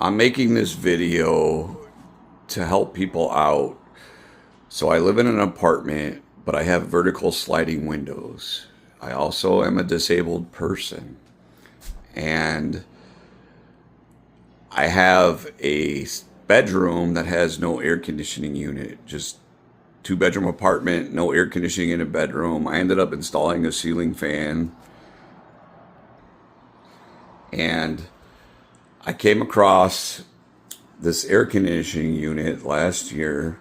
I'm making this video to help people out. So I live in an apartment, but I have vertical sliding windows. I also am a disabled person. And I have a bedroom that has no air conditioning unit, just two-bedroom apartment, no air conditioning in a bedroom. I ended up installing a ceiling fan, and I came across this air conditioning unit last year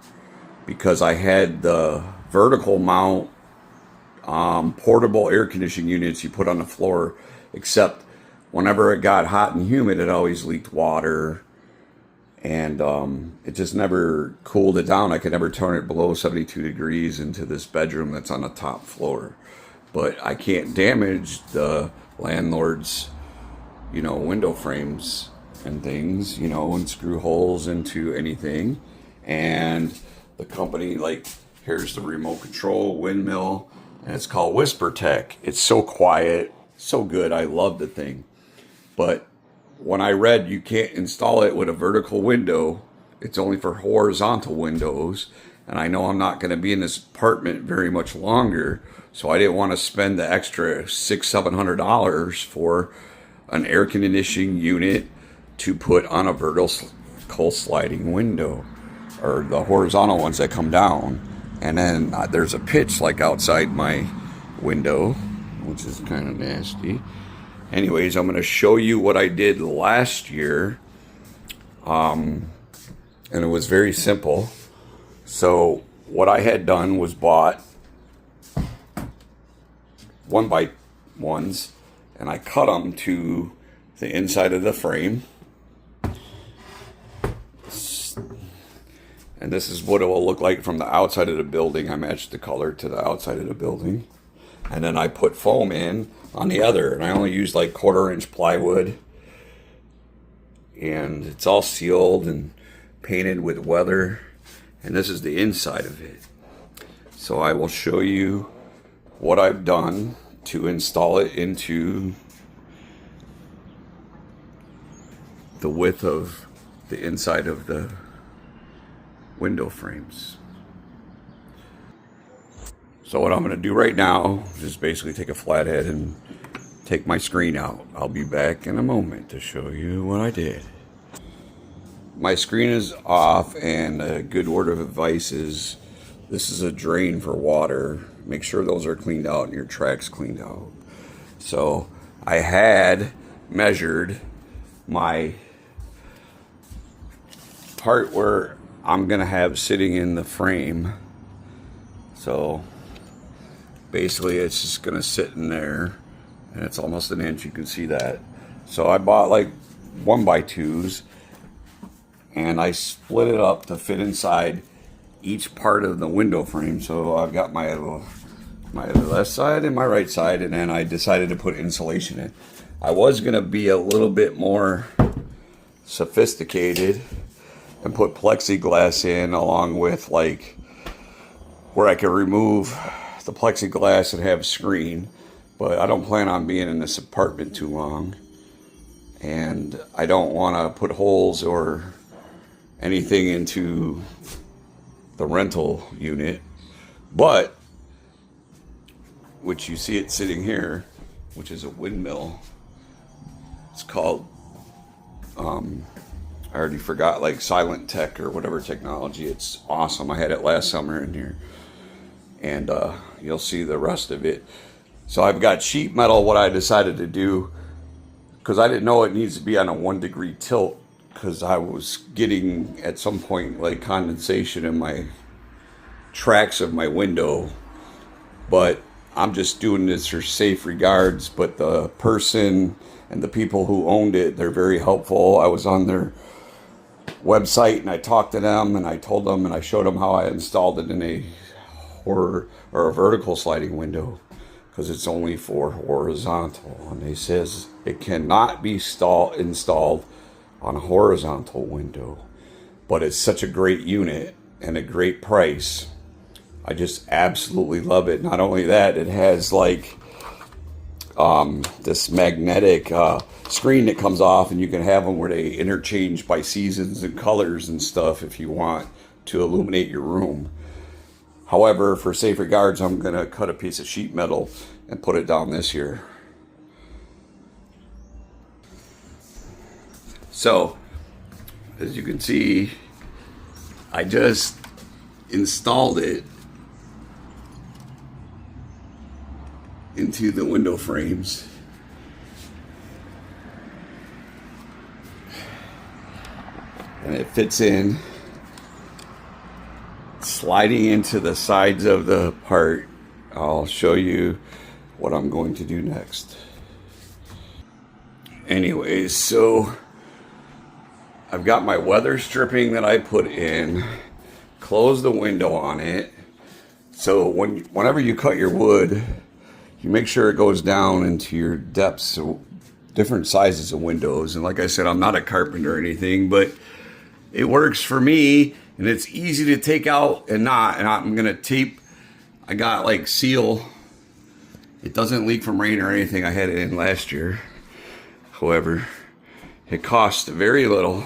because I had the vertical mount portable air conditioning units you put on the floor, except whenever it got hot and humid, it always leaked water, and it just never cooled it down. I could never turn it below 72 degrees into this bedroom that's on the top floor. But I can't damage the landlord's, window frames and things, and screw holes into anything. And the company, here's the remote control windmill, and it's called Whisper Tech. It's so quiet, so good. I love the thing. But when I read you can't install it with a vertical window, it's only for horizontal windows, and I know I'm not going to be in this apartment very much longer, so I didn't want to spend the extra $600-700 for an air conditioning unit to put on a vertical sliding window, or the horizontal ones that come down. And then there's a pitch outside my window, which is kind of nasty. Anyways, I'm going to show you what I did last year, and it was very simple. So what I had done was bought 1x1s, and I cut them to the inside of the frame. And this is what it will look like from the outside of the building. I matched the color to the outside of the building. And then I put foam in on the other, and I only used 1/4-inch plywood. And it's all sealed and painted with weather. And this is the inside of it. So I will show you what I've done to install it into the width of the inside of the window frames. So what I'm going to do right now is just basically take a flathead and take my screen out. I'll be back in a moment to show you what I did. My screen is off, and a good word of advice is this is a drain for water. Make sure those are cleaned out and your tracks cleaned out. So I had measured my part where I'm going to have sitting in the frame. So basically it's just going to sit in there, and it's almost an inch. You can see that. So I bought 1x2s, and I split it up to fit inside each part of the window frame. So I've got my left side and my right side, and then I decided to put insulation in. I was going to be a little bit more sophisticated and put plexiglass in, along with where I could remove the plexiglass and have screen. But I don't plan on being in this apartment too long, and I don't want to put holes or anything into the rental unit. But which you see it sitting here, which is a windmill. It's called I already forgot, Silent Tech or whatever technology. It's awesome. I had it last summer in here, and you'll see the rest of it. So I've got sheet metal. What I decided to do, because I didn't know it needs to be on a 1-degree tilt, because I was getting at some point condensation in my tracks of my window. But I'm just doing this for safe regards. But the person and the people who owned it, they're very helpful. I was on their website, and I talked to them, and I told them, and I showed them how I installed it in a vertical sliding window, because it's only for horizontal. And they says it cannot be installed on a horizontal window. But it's such a great unit and a great price. I just absolutely love it. Not only that, it has this magnetic screen that comes off, and you can have them where they interchange by seasons and colors and stuff if you want to illuminate your room. However, for safe regards, I'm going to cut a piece of sheet metal and put it down this here. So, as you can see, I just installed it into the window frames. And it fits in, sliding into the sides of the part. I'll show you what I'm going to do next. Anyways, so I've got my weather stripping that I put in, close the window on it. So whenever you cut your wood, you make sure it goes down into your depths, so different sizes of windows. And like I said, I'm not a carpenter or anything, but it works for me, and it's easy to take out and not. And I'm gonna tape, I got like seal. It doesn't leak from rain or anything. I had it in last year. However, it cost very little,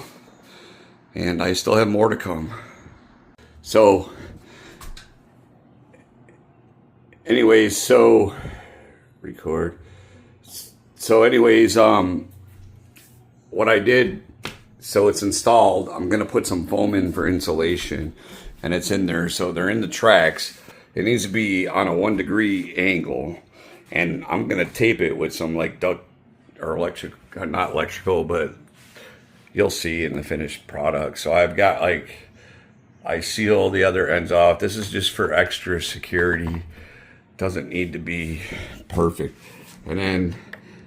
and I still have more to come. So anyways, so record. So anyways, what I did, so it's installed, I'm gonna put some foam in for insulation, and it's in there, so they're in the tracks. It needs to be on a 1 degree angle, and I'm gonna tape it with some like duct or electric, not electrical, but you'll see in the finished product. So I've got like, I seal the other ends off. This is just for extra security. Doesn't need to be perfect. And then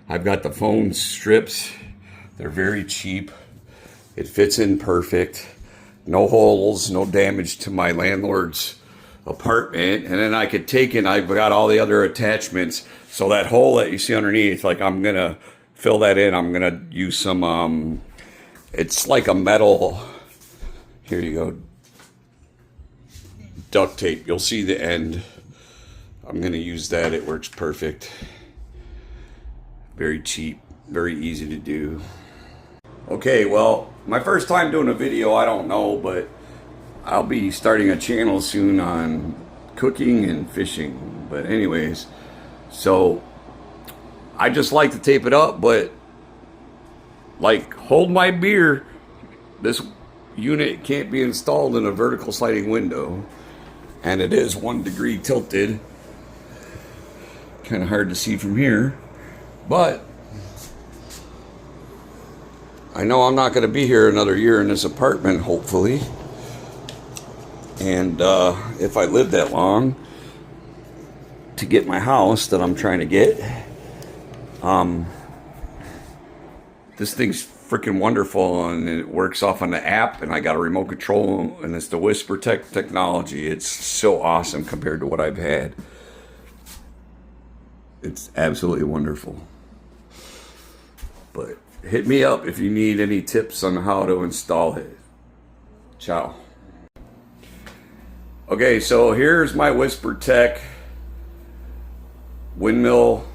I've got the foam strips. They're very cheap. It fits in perfect. No holes, no damage to my landlord's apartment. And then I could take it, I've got all the other attachments. So that hole that you see underneath, like I'm gonna fill that in. I'm gonna use some, it's like a metal, here you go, duct tape. You'll see the end. I'm gonna use that, it works perfect. Very cheap, very easy to do. Okay, well, my first time doing a video, I don't know, but I'll be starting a channel soon on cooking and fishing. But anyways, so I just like to tape it up, but like, hold my beer, this unit can't be installed in a vertical sliding window, and it is 1 degree tilted. Kind of hard to see from here, but I know I'm not going to be here another year in this apartment, hopefully. And if I live that long to get my house that I'm trying to get, this thing's freaking wonderful, and it works off on the app, and I got a remote control, and it's the WhisperTech technology. It's so awesome compared to what I've had. It's absolutely wonderful. But hit me up if you need any tips on how to install it. Ciao. Okay, so here's my WhisperTech windmill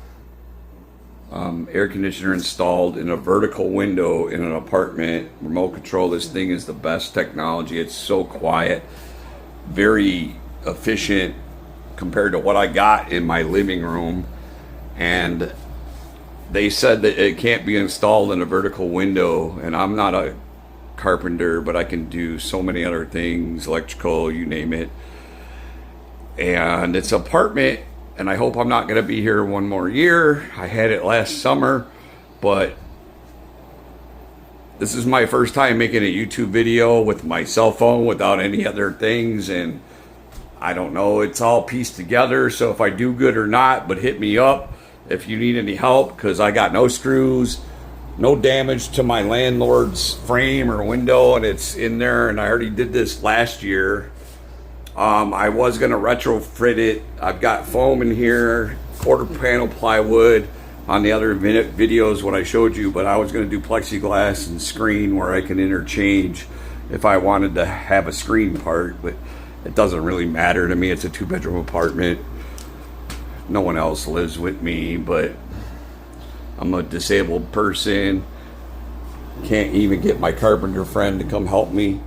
air conditioner installed in a vertical window in an apartment. Remote control. This thing is the best technology. It's so quiet, very efficient compared to what I got in my living room. And they said that it can't be installed in a vertical window, and I'm not a carpenter, but I can do so many other things, electrical, you name it. And it's an apartment, and I hope I'm not going to be here one more year. I had it last summer, but this is my first time making a YouTube video with my cell phone without any other things, and I don't know, it's all pieced together. So if I do good or not, but hit me up if you need any help, because I got no screws, no damage to my landlord's frame or window, and it's in there, and I already did this last year. I was going to retrofit it. I've got foam in here, quarter panel plywood on the other videos what I showed you, but I was going to do plexiglass and screen where I can interchange if I wanted to have a screen part, but it doesn't really matter to me. It's a 2-bedroom apartment. No one else lives with me, but I'm a disabled person. Can't even get my carpenter friend to come help me.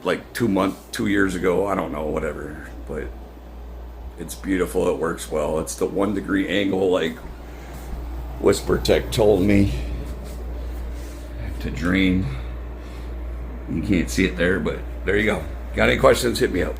Like 2 years ago, I don't know, whatever. But it's beautiful. It works well. It's the 1 degree angle, like Whisper Tech told me to drain. You can't see it there, but there you go. Got any questions? Hit me up.